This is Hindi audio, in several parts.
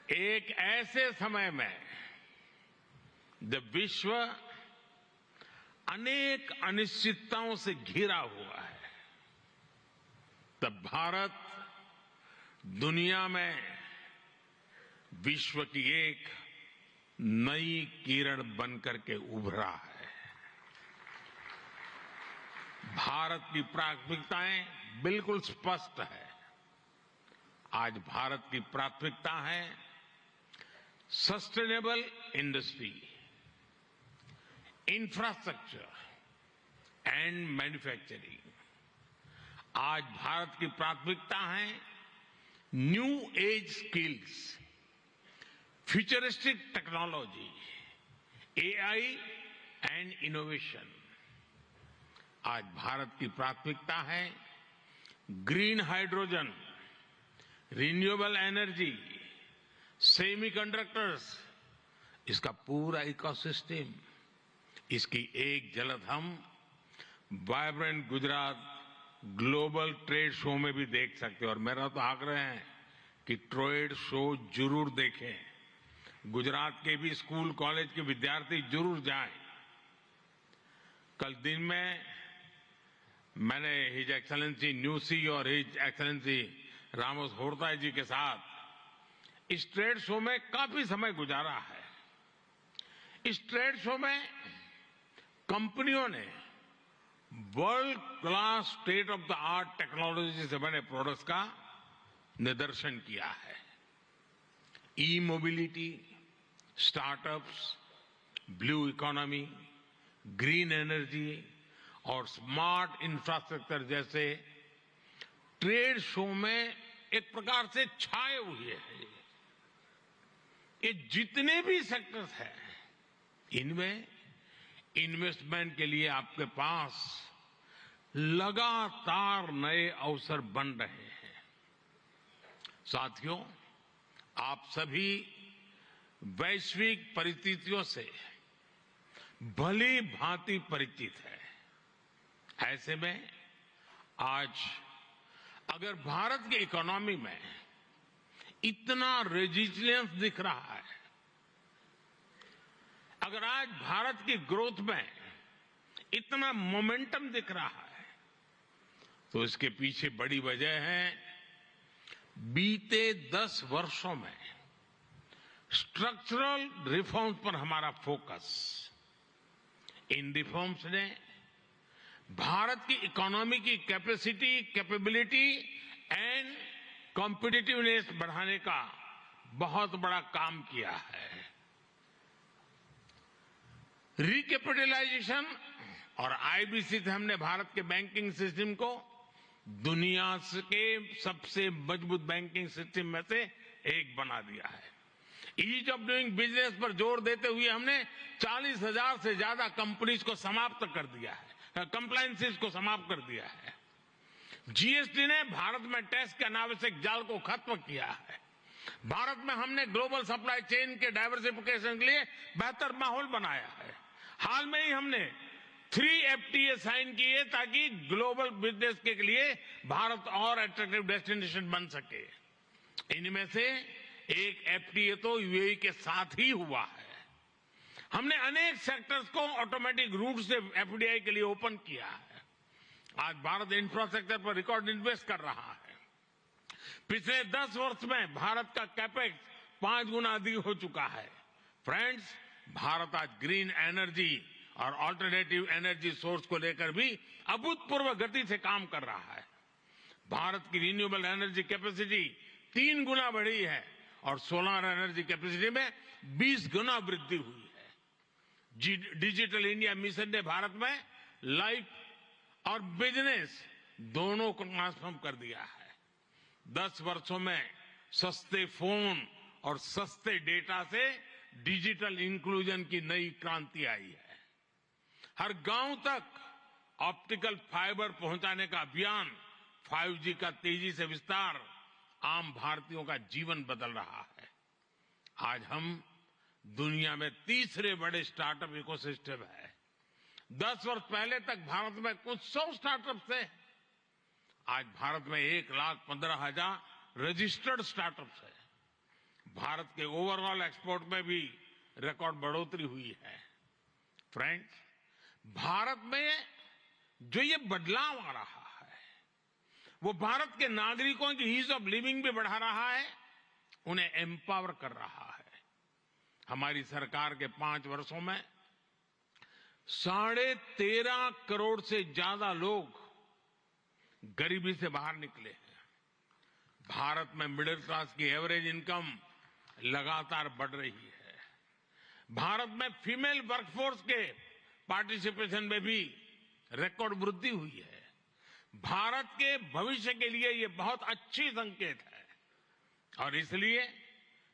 एक ऐसे समय में जब विश्व अनेक अनिश्चितताओं से घिरा हुआ है, तब भारत दुनिया में विश्व की एक नई किरण बनकर के उभरा है। भारत की प्राथमिकताएं बिल्कुल स्पष्ट है। आज भारत की प्राथमिकता है sustainable industry, infrastructure and manufacturing. आज भारत की प्राथमिकता है new age skills, futuristic technology, AI and innovation. आज भारत की प्राथमिकता है green hydrogen, renewable energy, semiconductors, इसका पूरा इकोसिस्टम। इसकी एक झलक हम vibrant Gujarat global trade show में भी देख सकते हैं। और मेरा तो आग्रह है कि ट्रेड शो जरूर देखें। गुजरात के भी स्कूल कॉलेज के विद्यार्थी जरूर जाएं। कल दिन में मैंने हिज एक्सेलेंसी न्यूसी और हिज एक्सेलेंसी रामोस होर्ताई जी के साथ इस ट्रेड शो में काफी समय गुजारा है। इस ट्रेड शो में कंपनियों ने world class state of the art technology से बने प्रोडक्ट्स का निदर्शन किया है। E mobility, startups, blue economy, green energy और स्मार्ट इंफ्रास्ट्रक्चर जैसे ट्रेड शो में एक प्रकार से छाए हुए हैं। ये जितने भी सेक्टर्स हैं, इनमें इन्वेस्टमेंट के लिए आपके पास लगातार नए अवसर बन रहे हैं। साथियों, आप सभी वैश्विक परिस्थितियों से भली भांति परिचित है। ऐसे में आज अगर भारत की इकोनॉमी में इतना रेजिलियंस दिख रहा है, अगर आज भारत की ग्रोथ में इतना मोमेंटम दिख रहा है, तो इसके पीछे बड़ी वजह है बीते 10 वर्षों में स्ट्रक्चरल रिफॉर्म्स पर हमारा फोकस। इन रिफॉर्म्स ने भारत की इकोनॉमी की कैपेसिटी, कैपेबिलिटी एंड कॉम्पिटिटिवनेस बढ़ाने का बहुत बड़ा काम किया है। रिकैपिटलाइजेशन और आईबीसी से हमने भारत के बैंकिंग सिस्टम को दुनिया के सबसे मजबूत बैंकिंग सिस्टम में से एक बना दिया है। ईज ऑफ डूइंग बिजनेस पर जोर देते हुए हमने 40,000 से ज्यादा कंपनीज को समाप्त कर दिया है, कंप्लायंसेस को समाप्त कर दिया है। जीएसटी ने भारत में टैक्स के अनावश्यक जाल को खत्म किया है। भारत में हमने ग्लोबल सप्लाई चेन के डाइवर्सिफिकेशन के लिए बेहतर माहौल बनाया है। हाल में ही हमने 3 FTA साइन किए ताकि ग्लोबल बिजनेस के लिए भारत और अट्रैक्टिव डेस्टिनेशन बन सके। इनमें से एक FTA तो यूएई के साथ ही हुआ है। हमने अनेक सेक्टर्स को ऑटोमेटिक रूट से FDI के लिए ओपन किया है। आज भारत इंफ्रास्ट्रक्चर पर रिकॉर्ड इन्वेस्ट कर रहा है। पिछले 10 वर्ष में भारत का कैपेक्स 5 गुना अधिक हो चुका है। फ्रेंड्स, भारत आज ग्रीन एनर्जी और ऑल्टरनेटिव एनर्जी सोर्स को लेकर भी अभूतपूर्व गति से काम कर रहा है। भारत की रिन्यूएबल एनर्जी कैपेसिटी 3 गुना बढ़ी है और सोलर एनर्जी कैपेसिटी में 20 गुना वृद्धि हुई है। डिजिटल इंडिया मिशन ने भारत में लाइफ और बिजनेस दोनों को ट्रांसफॉर्म कर दिया है। 10 वर्षों में सस्ते फोन और सस्ते डेटा से डिजिटल इंक्लूजन की नई क्रांति आई है। हर गांव तक ऑप्टिकल फाइबर पहुंचाने का अभियान, 5G का तेजी से विस्तार आम भारतीयों का जीवन बदल रहा है। आज हम दुनिया में तीसरे बड़े स्टार्टअप इकोसिस्टम है। 10 वर्ष पहले तक भारत में कुछ 100 स्टार्टअप थे। आज भारत में 1,15,000 रजिस्टर्ड स्टार्टअप्स है। भारत के ओवरऑल एक्सपोर्ट में भी रिकॉर्ड बढ़ोतरी हुई है। फ्रेंड्स, भारत में जो ये बदलाव आ रहा है वो भारत के नागरिकों की ईज ऑफ लिविंग भी बढ़ा रहा है, उन्हें एम्पावर कर रहा है। हमारी सरकार के 5 वर्षों में 13.5 करोड़ से ज्यादा लोग गरीबी से बाहर निकले हैं। भारत में मिडिल क्लास की एवरेज इनकम लगातार बढ़ रही है। भारत में फीमेल वर्कफोर्स के पार्टिसिपेशन में भी रिकॉर्ड वृद्धि हुई है। भारत के भविष्य के लिए ये बहुत अच्छी संकेत है और इसलिए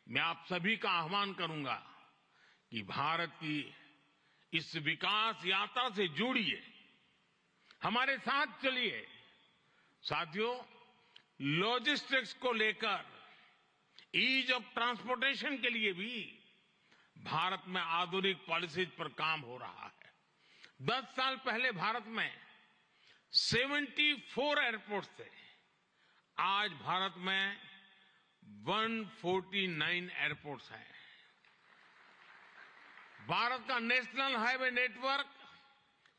मैं आप सभी का आह्वान करूंगा कि भारत की इस विकास यात्रा से जुड़िए, हमारे साथ चलिए। साथियों, लॉजिस्टिक्स को लेकर ईज ऑफ ट्रांसपोर्टेशन के लिए भी भारत में आधुनिक पॉलिसीज पर काम हो रहा है। 10 साल पहले भारत में 74 एयरपोर्ट थे, आज भारत में 149 एयरपोर्ट्स हैं। भारत का नेशनल हाईवे नेटवर्क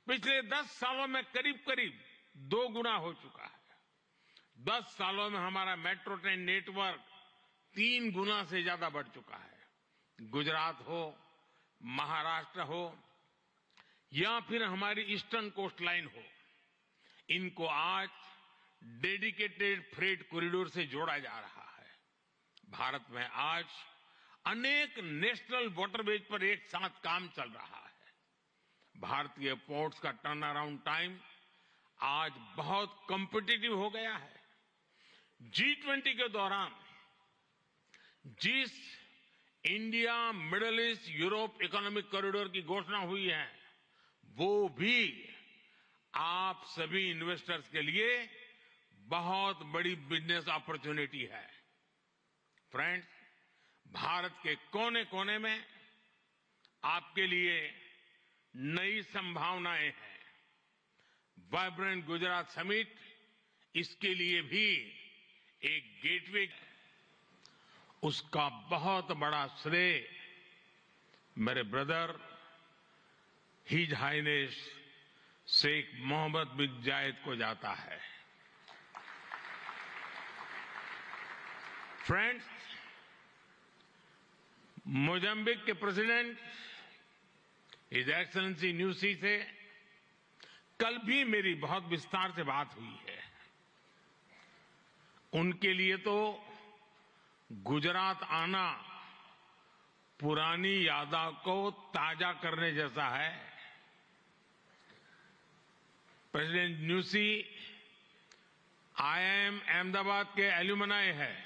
पिछले 10 सालों में करीब करीब 2 गुना हो चुका है। 10 सालों में हमारा मेट्रो ट्रेन नेटवर्क 3 गुना से ज्यादा बढ़ चुका है। गुजरात हो, महाराष्ट्र हो या फिर हमारी ईस्टर्न कोस्ट लाइन हो, इनको आज डेडिकेटेड फ्रेट कॉरिडोर से जोड़ा जा रहा है। भारत में आज अनेक नेशनल वाटरवेज पर एक साथ काम चल रहा है। भारतीय पोर्ट्स का टर्न अराउंड टाइम आज बहुत कॉम्पिटिटिव हो गया है। G20 के दौरान जिस India middle east Europe economic corridor की घोषणा हुई है वो भी आप सभी इन्वेस्टर्स के लिए बहुत बड़ी बिजनेस अपॉर्चुनिटी है। फ्रेंड्स, भारत के कोने कोने में आपके लिए नई संभावनाएं हैं। वाइब्रेंट गुजरात समिट इसके लिए भी एक गेटवे, उसका बहुत बड़ा श्रेय मेरे brother his highness Sheikh Mohammed bin Zayed को जाता है। फ्रेंड्स, मोजाम्बिक के प्रेसिडेंट हिज एक्सेलेंसी न्यूसी से कल भी मेरी बहुत विस्तार से बात हुई है। उनके लिए तो गुजरात आना पुरानी यादों को ताजा करने जैसा है। प्रेसिडेंट न्यूसी IIM अहमदाबाद के एल्यूमनाई है।